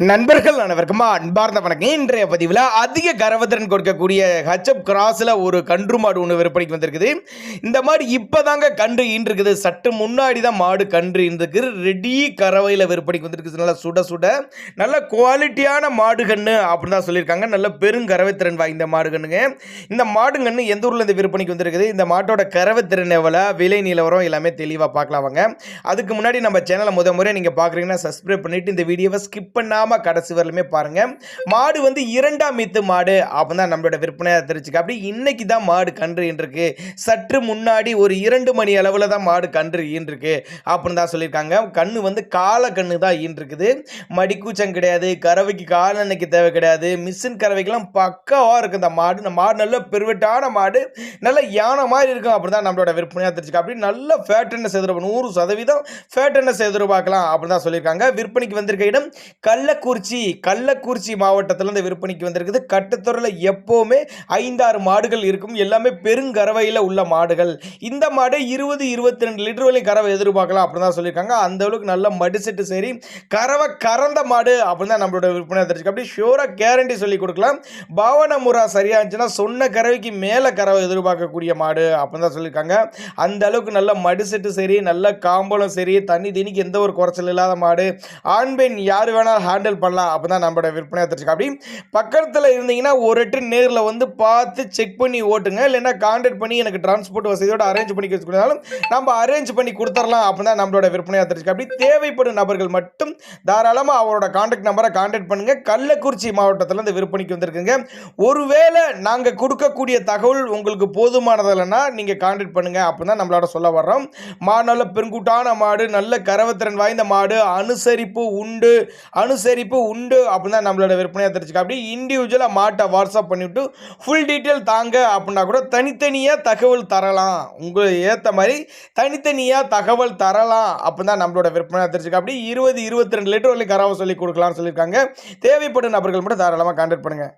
நண்பர்கள் அனைவருக்கும் அன்பார்ந்த வணக்கம். இன்றைய பதிவில் அதிக கரவத்திறன் கொடுக்கக்கூடிய ஹச்எப் கிராஸில் ஒரு கன்று மாடு ஒன்று விற்பனைக்கு வந்திருக்குது. இந்த மாடு இப்போதாங்க கன்று ஈன்றிருக்குது. சற்று முன்னாடி தான் மாடு கன்று ஈன்றிருக்கு. ரெடி கறவையில் விற்பனைக்கு வந்திருக்குது. நல்லா சுட சுட நல்ல குவாலிட்டியான மாடு கன்று அப்படின்னு தான் சொல்லியிருக்காங்க. நல்ல பெருங்கறவைத்திறன் வாய்ந்த மாடு கன்றுங்க. இந்த மாடு கன்று எந்த ஊரில் இந்த விற்பனைக்கு வந்திருக்குது, இந்த மாட்டோட கறவைத்திறன் எவ்வளோ, விலை நிலவரம் எல்லாமே தெளிவாக பார்க்கலாம் வாங்க. அதுக்கு முன்னாடி நம்ம சேனலை முறை நீங்கள் பார்க்குறீங்கன்னா சப்ஸ்கிரைப் பண்ணிவிட்டு இந்த வீடியோவை ஸ்கிப் பண்ணாமல் கடைசி வரலுமே பாருங்க. மாடு வந்து இரண்டாம் மீத்து மாடு அப்படின்னு தான் நம்மளோட விற்பனையாக தெரிஞ்சுக்க. அப்படி இன்னைக்கு தான் மாடு கன்று ஈன்றிருக்கு. சற்று முன்னாடி ஒரு 2 மணி அளவில் தான் மாடு கன்று ஈன்றிருக்கு அப்படின்னு தான் சொல்லியிருக்காங்க. கண்ணு வந்து கால கண்ணு தான் ஈன்றிருக்குது. மடிக்கூச்சம் கிடையாது, கறவைக்கு காலன்னைக்கு தேவை கிடையாது, மிஷின் கறவைக்கெல்லாம் பக்காவாக இருக்குது இந்த மாடு. இந்த மாடு நல்ல பெருவெட்டான மாடு, நல்ல யானை மாதிரி இருக்கும் அப்படி தான் நம்மளோட விற்பனையாக தெரிஞ்சுக்க. அப்படி நல்ல ஃபேட்டனஸ் எதிர்ப்பு 100% ஃபேட்டனஸ் எதிர்பார்க்கலாம் அப்படின்னு தான் சொல்லியிருக்காங்க. விற்பனைக்கு வந்திருக்க இடம் கள்ளக்குறிச்சி மாவட்டத்திலிருந்து விற்பனைக்கு வந்திருக்குது. கட்டுத்தொடரில் எப்போவுமே 5-6 மாடுகள் இருக்கும். எல்லாமே பெருங்கறவையில் உள்ள மாடுகள். இந்த மாடு 20-22 லிட்டர் வரை கறவை எதிர்பார்க்கலாம் அப்படின்னு தான் சொல்லியிருக்காங்க. அந்த அளவுக்கு நல்ல மடிசெட்டு சரி கறவை கறந்த மாடு அப்படின்னு தான் நம்மளோட விற்பனை தெரிஞ்சுக்க. அப்படி ஷோராக கேரண்டி சொல்லி கொடுக்கலாம். பாவன முறை சரியாக இருந்துச்சுன்னா சொன்ன கறவைக்கு மேலே கறவை எதிர்பார்க்கக்கூடிய மாடு அப்படின்னு தான் சொல்லியிருக்காங்க. அந்த அளவுக்கு நல்ல மடிசெட்டு சரி, நல்ல காம்பளம் சரி, தண்ணி திணிக்கு எந்த ஒரு குறைச்சல் இல்லாத மாடு. ஆண் பெண் யார் வேணாலும் ஹேண்டில் பண்ணலாம் அப்போ தான் நம்மளோட விற்பனை தெரிஞ்சுக்க. அப்படி பக்கத்தில் இருந்தீங்கன்னா ஒரு நேரில் வந்து பார்த்து செக் பண்ணி ஓட்டுங்க. இல்லைன்னா கான்டாக்ட் பண்ணி எனக்கு டிரான்ஸ்போர்ட் வசதியோடு அரேஞ்ச் பண்ணி கொடுத்தாலும் நம்ம அரேஞ்ச் பண்ணி கொடுத்துடலாம் அப்படின்னு தான் நம்மளோட விற்பனையாக தெரிஞ்சுக்க. அப்படி தேவைப்படும் நபர்கள் மட்டும் தாராளமாக அவரோட கான்டாக்ட் நம்பரை கான்டாக்ட் பண்ணுங்க. கள்ளக்குறிச்சி மாவட்டத்தில் இந்த விற்பனைக்கு வந்திருக்குங்க. ஒருவேளை நாங்கள் கொடுக்கக்கூடிய தகவல் உங்களுக்கு போதுமானது இல்லைன்னா நீங்கள் கான்டாக்ட் பண்ணுங்க அப்படின்னு தான் நம்மளோட சொல்ல வர்றோம். மாடு நல்ல பெருங்கூட்டான மாடு, நல்ல கறவைத்திறன் வாய்ந்த மாடு, அனுசரிப்பு உண்டு அப்படின்னு தான் நம்மளோட விற்பனையாக தெரிஞ்சுக்க. அப்படி இண்டிவிஜுவலாக மாட்டை வாட்ஸ்அப் பண்ணிவிட்டு ஃபுல் டீட்டெயில் தாங்க அப்படின்னா கூட தனித்தனியாக தகவல் தரலாம். உங்களுக்கு ஏற்ற மாதிரி தனித்தனியாக தகவல் தரலாம் அப்படின்னு தான் நம்மளோட விற்பனையாக தெரிஞ்சுக்க. அப்படி 20-22 லிட்டர் வரைக்கும் கறவை சொல்லி கொடுக்கலாம்னு சொல்லியிருக்காங்க. தேவைப்படும் நபர்கள் மட்டும் தாராளமாக கான்டாக்ட் பண்ணுங்கள்.